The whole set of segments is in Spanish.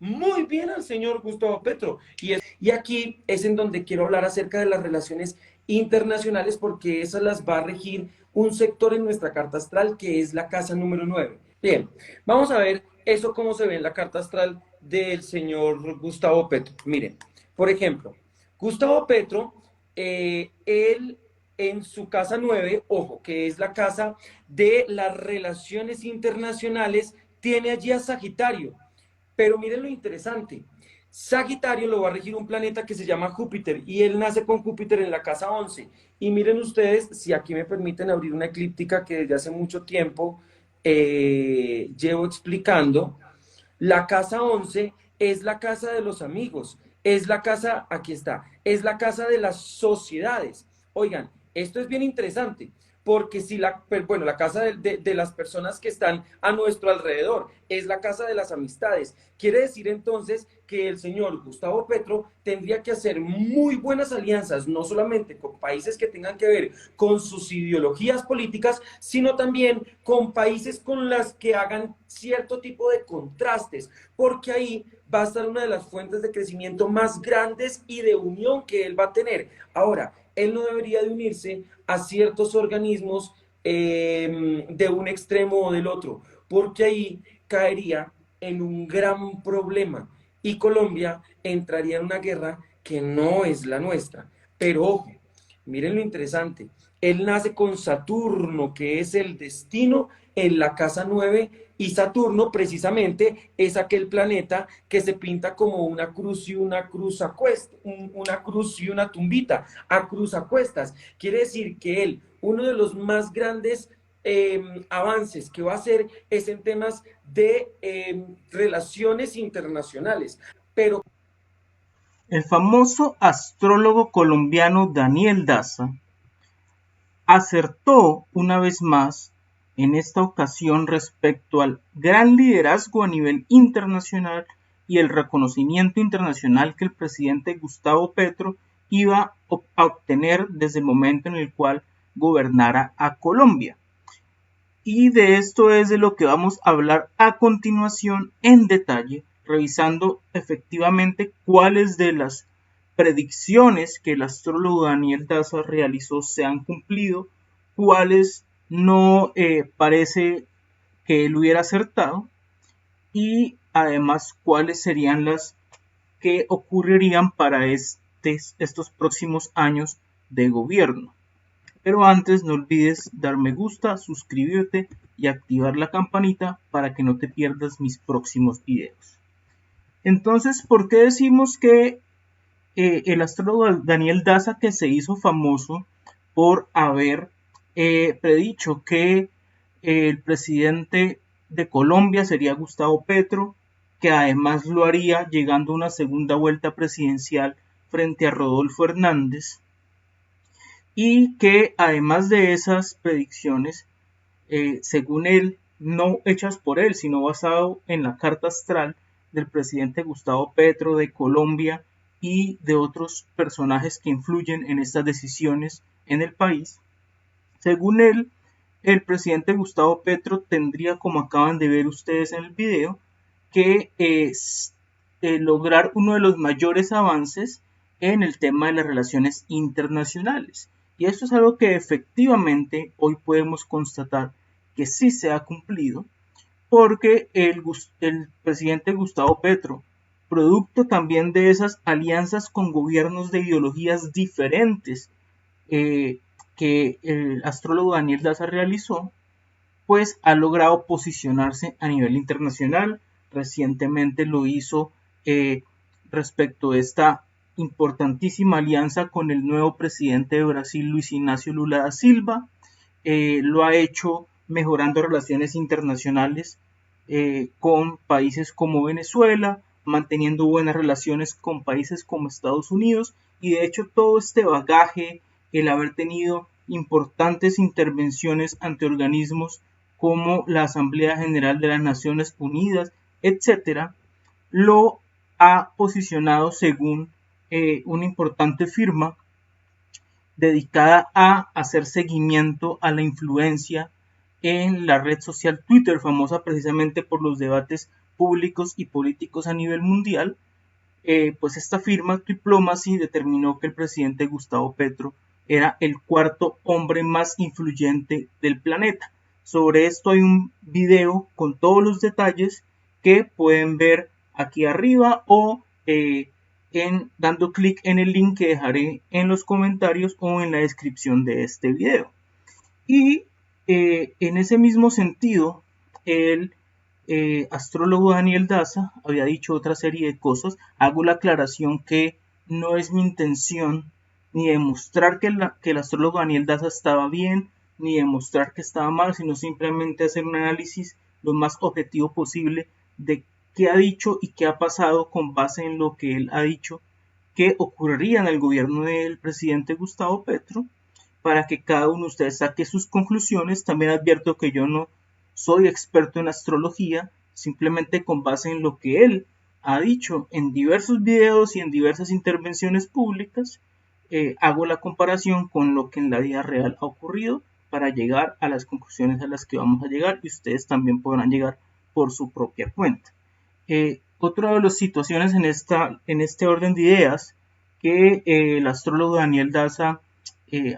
muy bien al señor Gustavo Petro. Y aquí es en donde quiero hablar acerca de las relaciones internacionales porque esas las va a regir un sector en nuestra carta astral que es la casa número 9. Bien, vamos a ver eso cómo se ve en la carta astral del señor Gustavo Petro. Miren, por ejemplo, Gustavo Petro, él en su casa 9, ojo, que es la casa de las relaciones internacionales, tiene allí a Sagitario. Pero miren lo interesante. Sagitario lo va a regir un planeta que se llama Júpiter y él nace con Júpiter en la casa 11. Y miren ustedes, si aquí me permiten abrir una eclíptica que desde hace mucho tiempo llevo explicando, la casa 11 es la casa de los amigos, es la casa, aquí está, es la casa de las sociedades. Oigan, esto es bien interesante, porque si la, bueno, la casa de las personas que están a nuestro alrededor es la casa de las amistades, quiere decir entonces que el señor Gustavo Petro tendría que hacer muy buenas alianzas, no solamente con países que tengan que ver con sus ideologías políticas, sino también con países con las que hagan cierto tipo de contrastes, porque ahí va a estar una de las fuentes de crecimiento más grandes y de unión que él va a tener. Ahora, él no debería de unirse a ciertos organismos de un extremo o del otro, porque ahí caería en un gran problema y Colombia entraría en una guerra que no es la nuestra. Pero ojo, miren lo interesante, él nace con Saturno, que es el destino en la casa 9 y Saturno precisamente es aquel planeta que se pinta como una cruz y una cruz a cuestas, una cruz y una tumbita a cruz a cuestas. Quiere decir que él, uno de los más grandes avances que va a hacer es en temas de relaciones internacionales. Pero El famoso astrólogo colombiano Daniel Daza acertó una vez más en esta ocasión respecto al gran liderazgo a nivel internacional y el reconocimiento internacional que el presidente Gustavo Petro iba a obtener desde el momento en el cual gobernara a Colombia. Y de esto es de lo que vamos a hablar a continuación en detalle, revisando efectivamente cuáles de las predicciones que el astrólogo Daniel Daza realizó se han cumplido, cuáles no parece que él hubiera acertado y además cuáles serían las que ocurrirían para estos próximos años de gobierno. Pero antes no olvides dar me gusta, suscribirte y activar la campanita para que no te pierdas mis próximos videos. Entonces, ¿por qué decimos que el astrólogo Daniel Daza, que se hizo famoso por haber predicho que el presidente de Colombia sería Gustavo Petro, que además lo haría llegando a una segunda vuelta presidencial frente a Rodolfo Hernández, y que además de esas predicciones, según él, no hechas por él, sino basado en la carta astral del presidente Gustavo Petro de Colombia y de otros personajes que influyen en estas decisiones en el país. Según él, el presidente Gustavo Petro tendría, como acaban de ver ustedes en el video, que lograr uno de los mayores avances en el tema de las relaciones internacionales. Y esto es algo que efectivamente hoy podemos constatar que sí se ha cumplido, porque el presidente Gustavo Petro, producto también de esas alianzas con gobiernos de ideologías diferentes eh, que el astrólogo Daniel Daza realizó, pues ha logrado posicionarse a nivel internacional. Recientemente lo hizo respecto a esta importantísima alianza con el nuevo presidente de Brasil, Luis Ignacio Lula da Silva. Lo ha hecho mejorando relaciones internacionales con países como Venezuela, manteniendo buenas relaciones con países como Estados Unidos, y de hecho todo este bagaje, el haber tenido importantes intervenciones ante organismos como la Asamblea General de las Naciones Unidas, etcétera, lo ha posicionado según una importante firma dedicada a hacer seguimiento a la influencia en la red social Twitter, famosa precisamente por los debates públicos y políticos a nivel mundial, pues esta firma Diplomacy determinó que el presidente Gustavo Petro era el cuarto hombre más influyente del planeta. Sobre esto hay un video con todos los detalles que pueden ver aquí arriba o dando clic en el link que dejaré en los comentarios o en la descripción de este video. Y en ese mismo sentido, el astrólogo Daniel Daza había dicho otra serie de cosas. Hago la aclaración que no es mi intención ni demostrar que el astrólogo Daniel Daza estaba bien, ni demostrar que estaba mal, sino simplemente hacer un análisis lo más objetivo posible de qué ha dicho y qué ha pasado con base en lo que él ha dicho que ocurriría en el gobierno del presidente Gustavo Petro, para que cada uno de ustedes saque sus conclusiones. También advierto que yo no soy experto en astrología, simplemente con base en lo que él ha dicho en diversos videos y en diversas intervenciones públicas, hago la comparación con lo que en la vida real ha ocurrido para llegar a las conclusiones a las que vamos a llegar, y ustedes también podrán llegar por su propia cuenta. Otra de las situaciones en este orden de ideas que el astrólogo Daniel Daza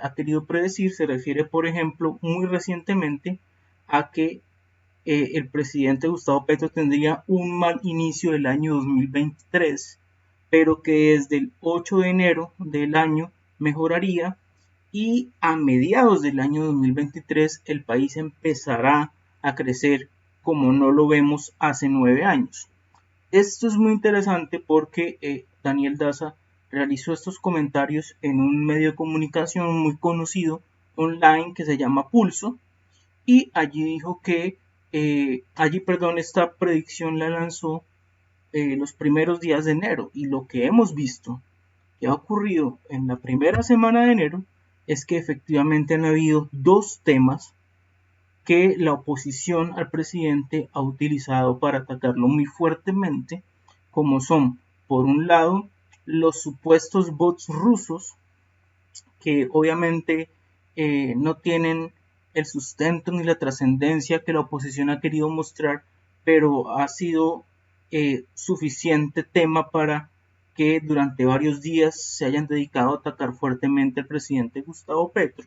ha querido predecir se refiere, por ejemplo, muy recientemente a que el presidente Gustavo Petro tendría un mal inicio del año 2023, pero que desde el 8 de enero del año mejoraría, y a mediados del año 2023 el país empezará a crecer como no lo vemos hace 9 años. Esto es muy interesante porque Daniel Daza realizó estos comentarios en un medio de comunicación muy conocido online que se llama Pulso, y allí dijo que esta predicción la lanzó los primeros días de enero, y lo que hemos visto que ha ocurrido en la primera semana de enero es que efectivamente han habido dos temas que la oposición al presidente ha utilizado para atacarlo muy fuertemente, como son, por un lado, los supuestos bots rusos, que obviamente no tienen el sustento ni la trascendencia que la oposición ha querido mostrar, pero ha sido suficiente tema para que durante varios días se hayan dedicado a atacar fuertemente al presidente Gustavo Petro.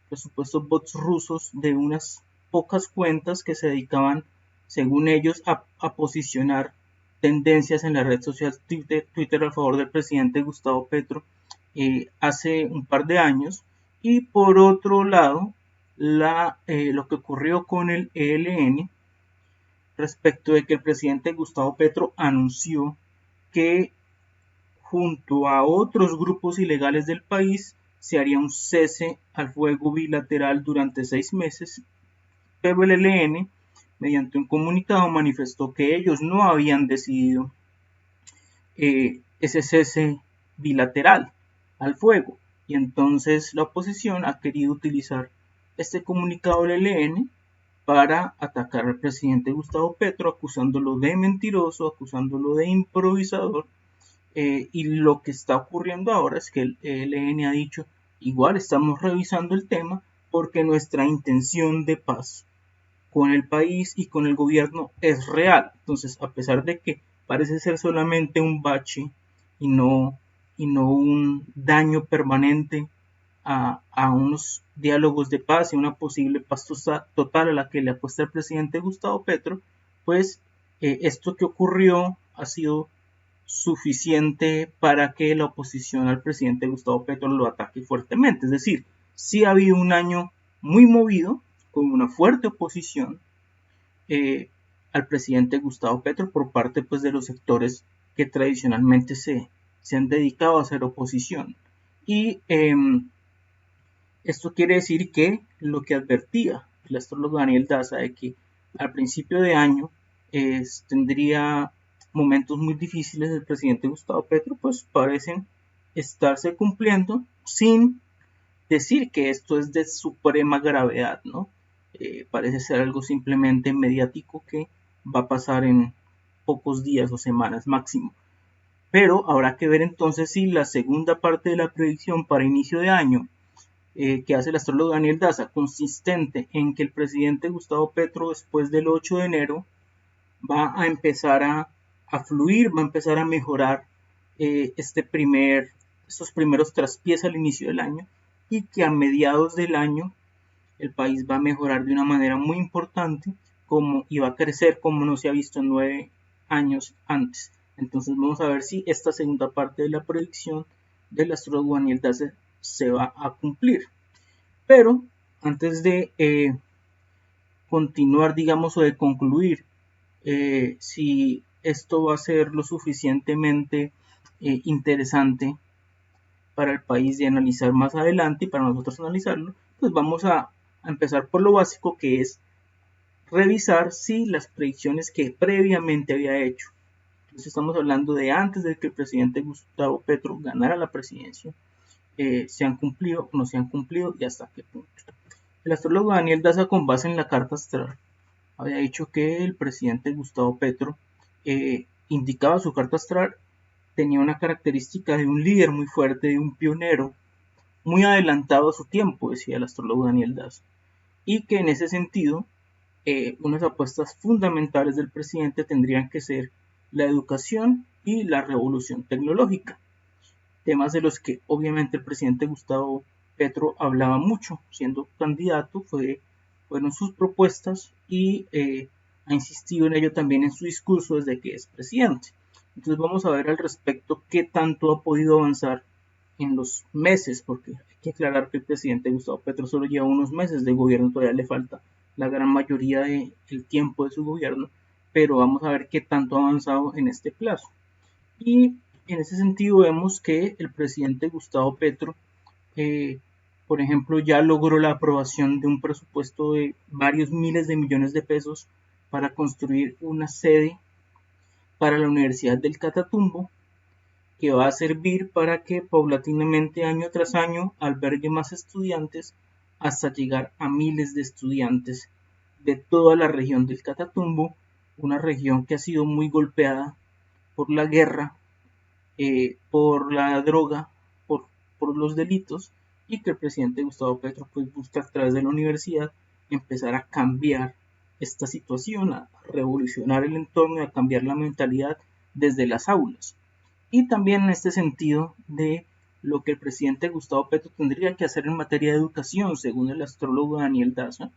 Los supuestos bots rusos de unas pocas cuentas que se dedicaban, según ellos, a posicionar tendencias en la red social Twitter a favor del presidente Gustavo Petro hace un par de años. Y por otro lado, lo que ocurrió con el ELN respecto de que el presidente Gustavo Petro anunció que junto a otros grupos ilegales del país se haría un cese al fuego bilateral durante 6 meses, pero el ELN, mediante un comunicado, manifestó que ellos no habían decidido ese cese bilateral al fuego, y entonces la oposición ha querido utilizar este comunicado del ELN para atacar al presidente Gustavo Petro, acusándolo de mentiroso, acusándolo de improvisador. Y lo que está ocurriendo ahora es que el ELN ha dicho: igual estamos revisando el tema porque nuestra intención de paz con el país y con el gobierno es real. Entonces, a pesar de que parece ser solamente un bache y no un daño permanente a unos diálogos de paz y una posible paz total a la que le apuesta el presidente Gustavo Petro, pues esto que ocurrió ha sido suficiente para que la oposición al presidente Gustavo Petro lo ataque fuertemente. Es decir, sí ha habido un año muy movido, con una fuerte oposición al presidente Gustavo Petro por parte, pues, de los sectores que tradicionalmente se han dedicado a hacer oposición. Y esto quiere decir que lo que advertía el astrólogo Daniel Daza de que al principio de año tendría momentos muy difíciles del presidente Gustavo Petro, pues parecen estarse cumpliendo, sin decir que esto es de suprema gravedad, ¿no? Parece ser algo simplemente mediático que va a pasar en pocos días o semanas máximo. Pero habrá que ver entonces si la segunda parte de la predicción para inicio de año que hace el astrólogo Daniel Daza, consistente en que el presidente Gustavo Petro, después del 8 de enero, va a empezar a fluir, va a empezar a mejorar estos primeros traspiés al inicio del año, y que a mediados del año el país va a mejorar de una manera muy importante y va a crecer como no se ha visto en 9 años antes. Entonces vamos a ver si esta segunda parte de la predicción del astrólogo Daniel Daza se va a cumplir. Pero antes de continuar, digamos, o de concluir si esto va a ser lo suficientemente interesante para el país de analizar más adelante y para nosotros analizarlo, pues vamos a empezar por lo básico, que es revisar si las predicciones que previamente había hecho, entonces estamos hablando de antes de que el presidente Gustavo Petro ganara la presidencia, se han cumplido o no se han cumplido y hasta qué punto. El astrólogo Daniel Daza, con base en la carta astral, había dicho que el presidente Gustavo Petro indicaba su carta astral, tenía una característica de un líder muy fuerte, de un pionero, muy adelantado a su tiempo, decía el astrólogo Daniel Daza, y que en ese sentido unas apuestas fundamentales del presidente tendrían que ser la educación y la revolución tecnológica, temas de los que obviamente el presidente Gustavo Petro hablaba mucho siendo candidato, fueron sus propuestas, y ha insistido en ello también en su discurso desde que es presidente. Entonces vamos a ver al respecto qué tanto ha podido avanzar en los meses, porque hay que aclarar que el presidente Gustavo Petro solo lleva unos meses de gobierno, todavía le falta la gran mayoría del tiempo de su gobierno, pero vamos a ver qué tanto ha avanzado en este plazo. Y en ese sentido vemos que el presidente Gustavo Petro, eh, por ejemplo, ya logró la aprobación de un presupuesto de varios miles de millones de pesos para construir una sede para la Universidad del Catatumbo, que va a servir para que paulatinamente, año tras año, albergue más estudiantes hasta llegar a miles de estudiantes de toda la región del Catatumbo, una región que ha sido muy golpeada por la guerra, por la droga, por los delitos, y que el presidente Gustavo Petro pues busca a través de la universidad empezar a cambiar esta situación, a revolucionar el entorno y a cambiar la mentalidad desde las aulas. Y también en este sentido de lo que el presidente Gustavo Petro tendría que hacer en materia de educación, según el astrólogo Daniel Daza,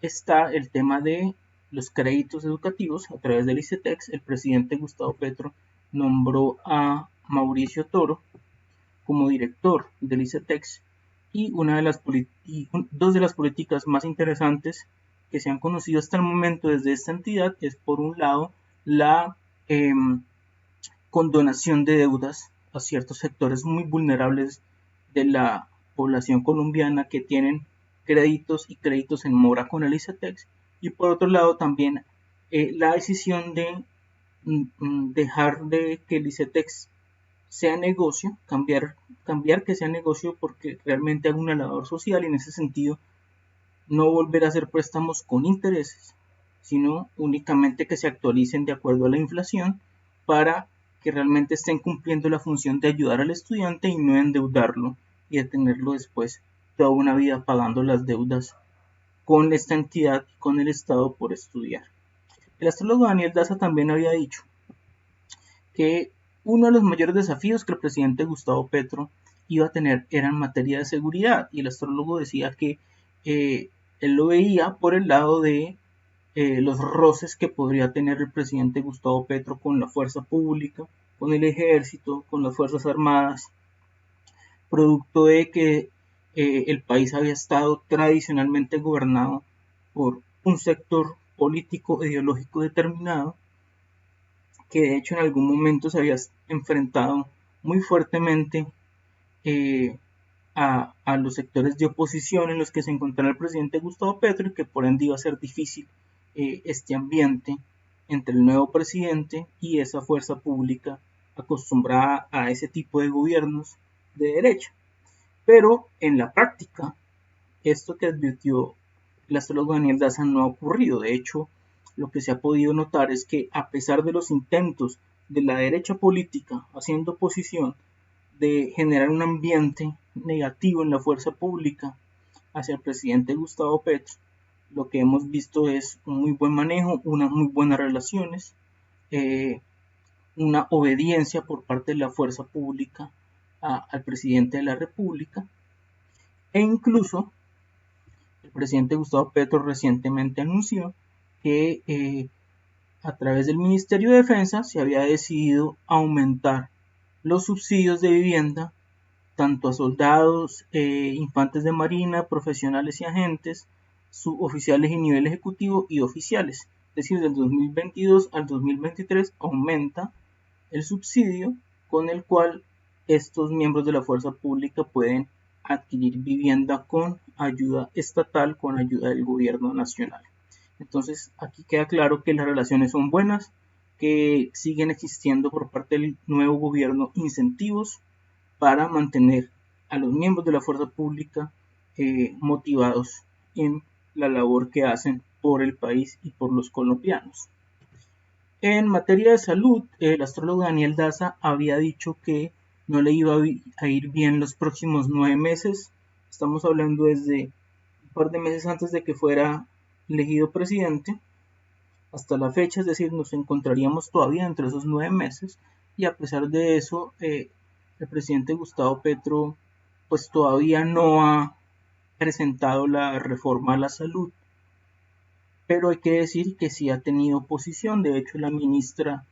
está el tema de los créditos educativos a través del ICETEX. El presidente Gustavo Petro nombró a Mauricio Toro como director del ICETEX, y dos de las políticas más interesantes que se han conocido hasta el momento desde esta entidad es, por un lado, la condonación de deudas a ciertos sectores muy vulnerables de la población colombiana que tienen créditos y créditos en mora con el ICETEX, y por otro lado también la decisión de dejar de que el ICETEX sea negocio, cambiar que sea negocio porque realmente haga una labor social, y en ese sentido no volver a hacer préstamos con intereses, sino únicamente que se actualicen de acuerdo a la inflación, para que realmente estén cumpliendo la función de ayudar al estudiante y no endeudarlo y de tenerlo después toda una vida pagando las deudas con esta entidad, con el Estado, por estudiar. El astrólogo Daniel Daza también había dicho que uno de los mayores desafíos que el presidente Gustavo Petro iba a tener era en materia de seguridad, y el astrólogo decía que él lo veía por el lado de los roces que podría tener el presidente Gustavo Petro con la fuerza pública, con el ejército, con las fuerzas armadas, producto de que el país había estado tradicionalmente gobernado por un sector político ideológico determinado, que de hecho en algún momento se había enfrentado muy fuertemente a los sectores de oposición en los que se encontraba el presidente Gustavo Petro, y que por ende iba a ser difícil este ambiente entre el nuevo presidente y esa fuerza pública acostumbrada a ese tipo de gobiernos de derecha. Pero en la práctica, esto que advirtió el astrólogo Daniel Daza no ha ocurrido. De hecho, lo que se ha podido notar es que, a pesar de los intentos de la derecha política haciendo oposición de generar un ambiente negativo en la fuerza pública hacia el presidente Gustavo Petro, lo que hemos visto es un muy buen manejo, unas muy buenas relaciones, eh, una obediencia por parte de la fuerza pública al presidente de la República, e incluso el presidente Gustavo Petro recientemente anunció que a través del Ministerio de Defensa se había decidido aumentar los subsidios de vivienda tanto a soldados, infantes de marina, profesionales y agentes, suboficiales y nivel ejecutivo y oficiales. Es decir, del 2022 al 2023 aumenta el subsidio con el cual estos miembros de la fuerza pública pueden adquirir vivienda con ayuda estatal, con ayuda del gobierno nacional. Entonces, aquí queda claro que las relaciones son buenas, que siguen existiendo por parte del nuevo gobierno incentivos para mantener a los miembros de la fuerza pública motivados en la labor que hacen por el país y por los colombianos. En materia de salud, el astrólogo Daniel Daza había dicho que no le iba a ir bien los próximos 9 meses. Estamos hablando desde un par de meses antes de que fuera elegido presidente hasta la fecha, es decir, nos encontraríamos todavía entre esos 9 meses, y a pesar de eso, el presidente Gustavo Petro pues todavía no ha presentado la reforma a la salud, pero hay que decir que sí ha tenido oposición. De hecho, la ministra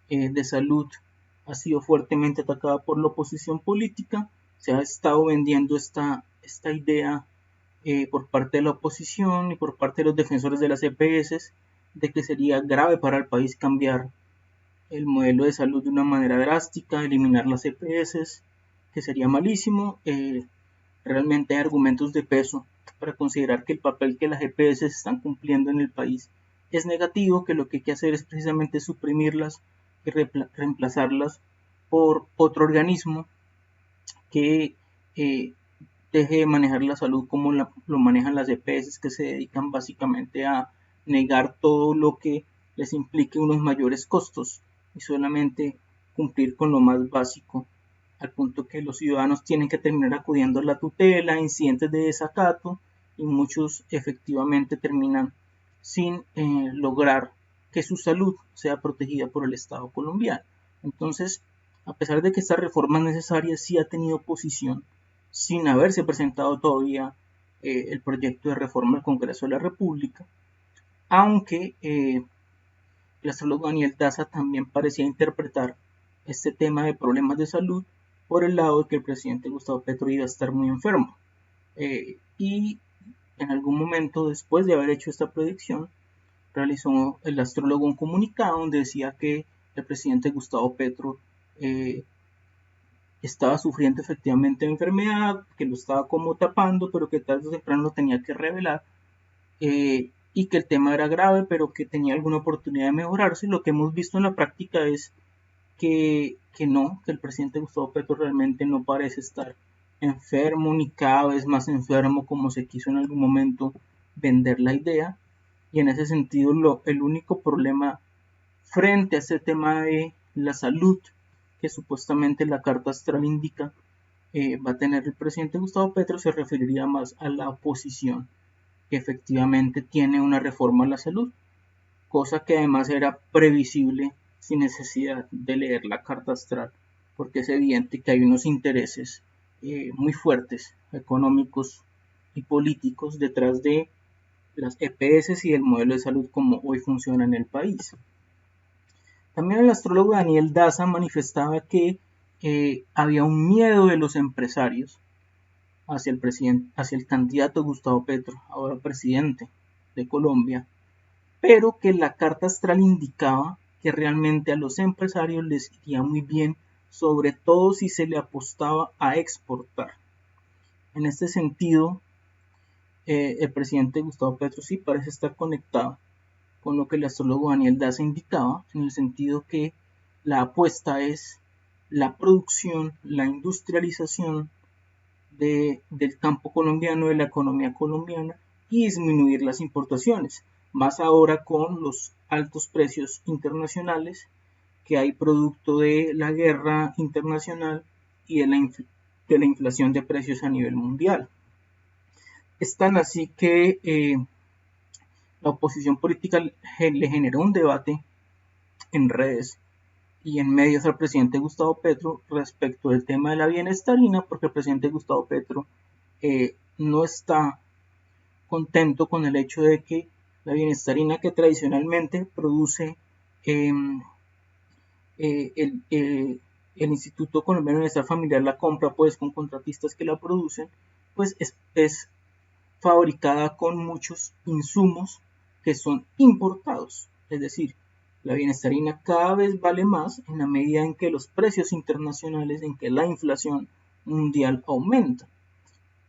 de Salud ha sido fuertemente atacada por la oposición política. Se ha estado vendiendo esta idea por parte de la oposición y por parte de los defensores de las EPS de que sería grave para el país cambiar el modelo de salud de una manera drástica, eliminar las EPS, que sería malísimo. Realmente hay argumentos de peso para considerar que el papel que las EPS están cumpliendo en el país es negativo, que lo que hay que hacer es precisamente suprimirlas y reemplazarlas por otro organismo que deje de manejar la salud como lo manejan las EPS, que se dedican básicamente a negar todo lo que les implique unos mayores costos y solamente cumplir con lo más básico, al punto que los ciudadanos tienen que terminar acudiendo a la tutela, incidentes de desacato, y muchos efectivamente terminan sin lograr que su salud sea protegida por el Estado colombiano. Entonces, a pesar de que esta reforma es necesaria, sí ha tenido oposición sin haberse presentado todavía el proyecto de reforma al Congreso de la República, aunque el astrólogo Daniel Daza también parecía interpretar este tema de problemas de salud por el lado de que el presidente Gustavo Petro iba a estar muy enfermo. Y en algún momento después de haber hecho esta predicción, realizó el astrólogo un comunicado donde decía que el presidente Gustavo Petro estaba sufriendo efectivamente de enfermedad, que lo estaba como tapando, pero que tarde o temprano lo tenía que revelar, y que el tema era grave, pero que tenía alguna oportunidad de mejorarse. Lo que hemos visto en la práctica es que no, que el presidente Gustavo Petro realmente no parece estar enfermo, ni cada vez más enfermo como se quiso en algún momento vender la idea, y en ese sentido el único problema frente a este tema de la salud que supuestamente la carta astral indica va a tener el presidente Gustavo Petro se referiría más a la oposición, que efectivamente tiene una reforma a la salud, cosa que además era previsible sin necesidad de leer la carta astral, porque es evidente que hay unos intereses muy fuertes, económicos y políticos, detrás de las EPS y del modelo de salud como hoy funciona en el país. También el astrólogo Daniel Daza manifestaba que había un miedo de los empresarios hacia el candidato Gustavo Petro, ahora presidente de Colombia, pero que la carta astral indicaba que realmente a los empresarios les iría muy bien, sobre todo si se le apostaba a exportar. En este sentido, el presidente Gustavo Petro sí parece estar conectado con lo que el astrólogo Daniel Daza indicaba, en el sentido que la apuesta es la producción, la industrialización del campo colombiano, de la economía colombiana, y disminuir las importaciones, más ahora con los altos precios internacionales que hay producto de la guerra internacional y de la inflación de precios a nivel mundial. Es tan así que la oposición política le generó un debate en redes y en medios al presidente Gustavo Petro respecto del tema de la bienestarina, porque el presidente Gustavo Petro no está contento con el hecho de que la bienestarina que tradicionalmente produce eh, el Instituto Colombiano de Bienestar Familiar la compra pues con contratistas que la producen, pues es fabricada con muchos insumos que son importados. Es decir, la bienestarina cada vez vale más en la medida en que los precios internacionales, en que la inflación mundial aumenta.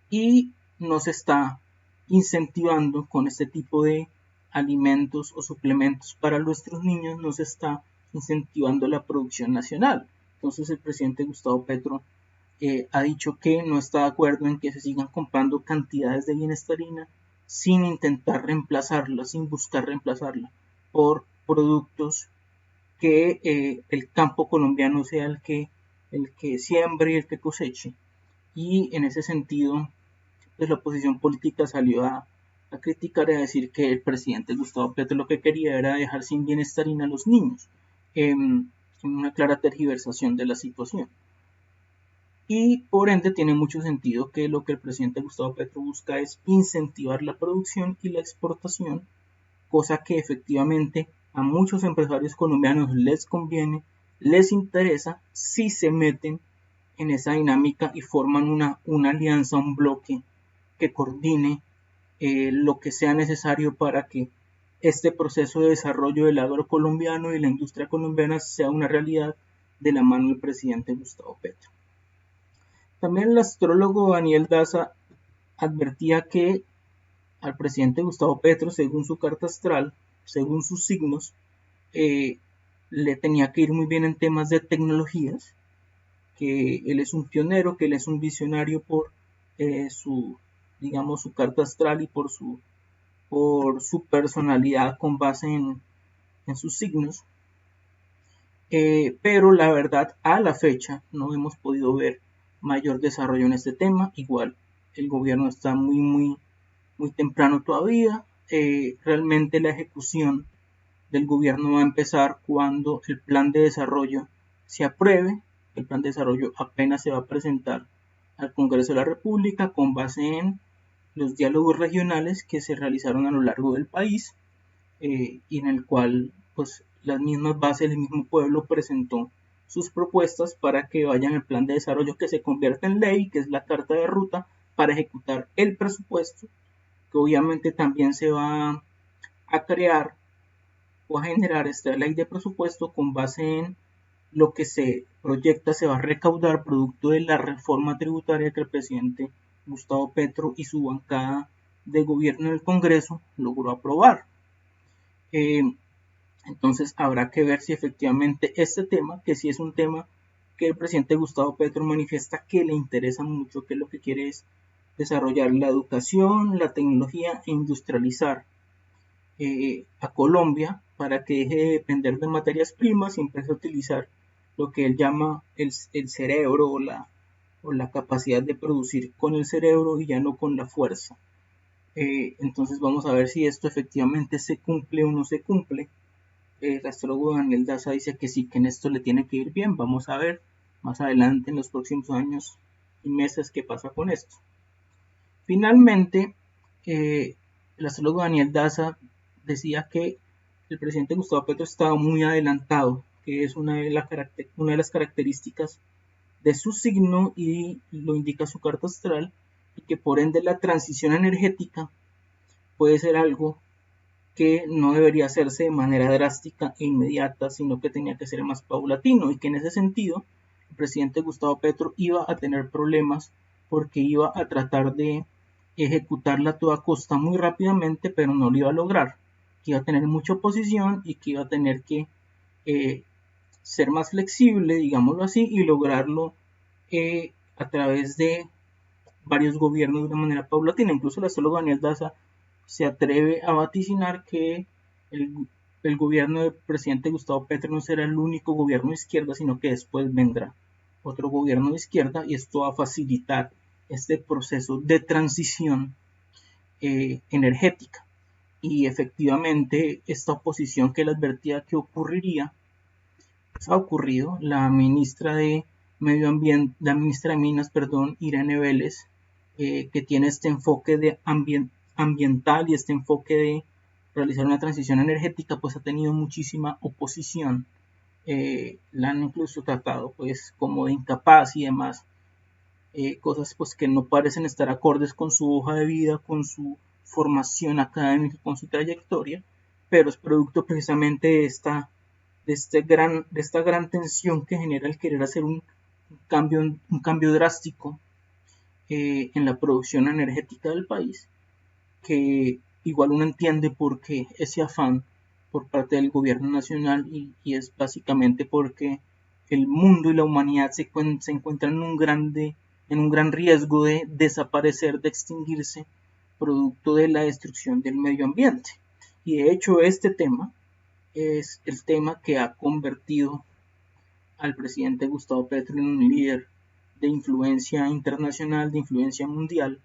Y no se está incentivando con este tipo de alimentos o suplementos para nuestros niños, no se está incentivando la producción nacional. Entonces el presidente Gustavo Petro ha dicho que no está de acuerdo en que se sigan comprando cantidades de bienestarina sin intentar reemplazarla, sin buscar reemplazarla por productos que el campo colombiano sea el que siembre y el que coseche. Y en ese sentido, pues la oposición política salió a criticar y a decir que el presidente Gustavo Petro lo que quería era dejar sin bienestarina a los niños, en una clara tergiversación de la situación. Y por ende tiene mucho sentido que lo que el presidente Gustavo Petro busca es incentivar la producción y la exportación, cosa que efectivamente a muchos empresarios colombianos les conviene, les interesa si se meten en esa dinámica y forman una alianza, un bloque que coordine lo que sea necesario para que este proceso de desarrollo del agro colombiano y la industria colombiana sea una realidad de la mano del presidente Gustavo Petro. También el astrólogo Daniel Daza advertía que al presidente Gustavo Petro, según su carta astral, según sus signos, le tenía que ir muy bien en temas de tecnologías, que él es un pionero, que él es un visionario por su, digamos, su carta astral y por su personalidad con base en sus signos. Pero la verdad, a la fecha, no hemos podido ver mayor desarrollo en este tema. Igual, el gobierno está muy temprano todavía. Realmente la ejecución del gobierno va a empezar cuando el plan de desarrollo se apruebe. El plan de desarrollo apenas se va a presentar al Congreso de la República con base en los diálogos regionales que se realizaron a lo largo del país y en el cual pues las mismas bases del mismo pueblo presentó sus propuestas para que vayan el plan de desarrollo que se convierta en ley, que es la carta de ruta para ejecutar el presupuesto, que obviamente también se va a crear o a generar esta ley de presupuesto con base en lo que se proyecta se va a recaudar producto de la reforma tributaria que el presidente Gustavo Petro y su bancada de gobierno en el Congreso logró aprobar. Eh, entonces habrá que ver si efectivamente este tema, que sí es un tema que el presidente Gustavo Petro manifiesta que le interesa mucho, que lo que quiere es desarrollar la educación, la tecnología e industrializar a Colombia para que deje de depender de materias primas y empiece a utilizar lo que él llama el cerebro o la capacidad de producir con el cerebro y ya no con la fuerza. Entonces vamos a ver si esto efectivamente se cumple o no se cumple. El astrólogo Daniel Daza dice que sí, que en esto le tiene que ir bien. Vamos a ver más adelante en los próximos años y meses qué pasa con esto. Finalmente, el astrólogo Daniel Daza decía que el presidente Gustavo Petro estaba muy adelantado, que es una de las características de su signo y lo indica su carta astral, y que por ende la transición energética puede ser algo que no debería hacerse de manera drástica e inmediata, sino que tenía que ser más paulatino y que en ese sentido el presidente Gustavo Petro iba a tener problemas porque iba a tratar de ejecutarla a toda costa muy rápidamente, pero no lo iba a lograr, que iba a tener mucha oposición y que iba a tener que ser más flexible, digámoslo así, y lograrlo a través de varios gobiernos de una manera paulatina. Incluso el astrólogo Daniel Daza se atreve a vaticinar que el gobierno del presidente Gustavo Petro no será el único gobierno de izquierda, sino que después vendrá otro gobierno de izquierda y esto va a facilitar este proceso de transición energética. y efectivamente esta oposición que él advertía que ocurriría, pues ha ocurrido. La ministra de Medio Ambiente, la ministra de Minas, perdón, Irene Vélez, que tiene este enfoque de ambiental y este enfoque de realizar una transición energética, pues ha tenido muchísima oposición. La han incluso tratado pues como de incapaz y demás, cosas pues que no parecen estar acordes con su hoja de vida, con su formación académica, con su trayectoria, pero es producto precisamente de esta gran tensión que genera el querer hacer un cambio drástico en la producción energética del país, que igual uno entiende por qué ese afán por parte del gobierno nacional, y es básicamente porque el mundo y la humanidad se encuentran en un gran riesgo de desaparecer, de extinguirse, producto de la destrucción del medio ambiente. Y de hecho este tema es el tema que ha convertido al presidente Gustavo Petro en un líder de influencia internacional, de influencia mundial,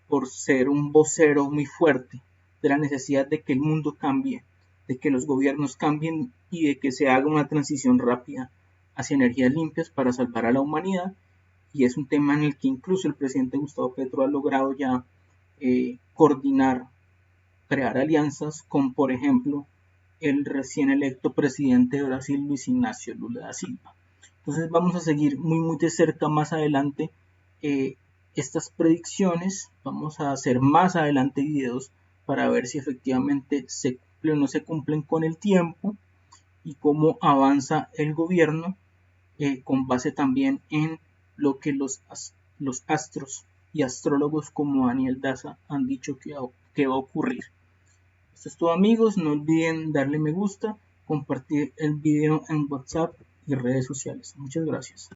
por ser un vocero muy fuerte de la necesidad de que el mundo cambie, de que los gobiernos cambien y de que se haga una transición rápida hacia energías limpias para salvar a la humanidad. Y es un tema en el que incluso el presidente Gustavo Petro ha logrado ya coordinar, crear alianzas con, por ejemplo, el recién electo presidente de Brasil, Luis Ignacio Lula da Silva. Entonces vamos a seguir muy de cerca más adelante eh, estas predicciones. Vamos a hacer más adelante videos para ver si efectivamente se cumplen o no se cumplen con el tiempo y cómo avanza el gobierno, con base también en lo que los astros y astrólogos como Daniel Daza han dicho que va a ocurrir. Esto es todo, amigos. No olviden darle me gusta, compartir el video en WhatsApp y redes sociales. Muchas gracias.